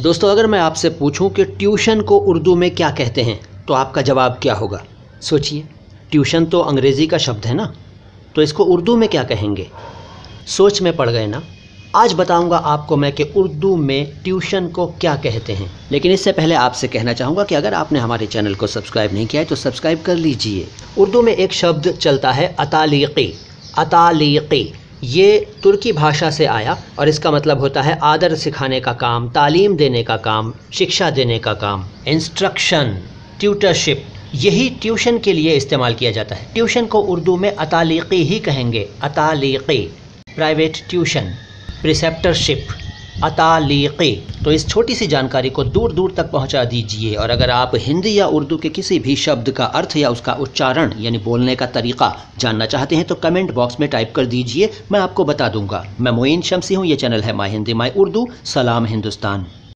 दोस्तों, अगर मैं आपसे पूछूं कि ट्यूशन को उर्दू में क्या कहते हैं तो आपका जवाब क्या होगा? सोचिए, ट्यूशन तो अंग्रेज़ी का शब्द है ना, तो इसको उर्दू में क्या कहेंगे? सोच में पड़ गए ना? आज बताऊंगा आपको मैं कि उर्दू में ट्यूशन को क्या कहते हैं। लेकिन इससे पहले आपसे कहना चाहूँगा कि अगर आपने हमारे चैनल को सब्सक्राइब नहीं किया है तो सब्सक्राइब कर लीजिए। उर्दू में एक शब्द चलता है अतालीक़ी। अतालीक़ी ये तुर्की भाषा से आया और इसका मतलब होता है आदर सिखाने का काम, तालीम देने का काम, शिक्षा देने का काम, इंस्ट्रक्शन, ट्यूटरशिप। यही ट्यूशन के लिए इस्तेमाल किया जाता है। ट्यूशन को उर्दू में अतालीक़ी ही कहेंगे। अतालीक़ी, प्राइवेट ट्यूशन, प्रिसेप्टरशिप, अतालीक़ी। तो इस छोटी सी जानकारी को दूर दूर तक पहुंचा दीजिए। और अगर आप हिंदी या उर्दू के किसी भी शब्द का अर्थ या उसका उच्चारण यानी बोलने का तरीका जानना चाहते हैं तो कमेंट बॉक्स में टाइप कर दीजिए, मैं आपको बता दूंगा। मैं मोइन शम्सी हूँ, ये चैनल है माय हिंदी माय उर्दू। सलाम हिंदुस्तान।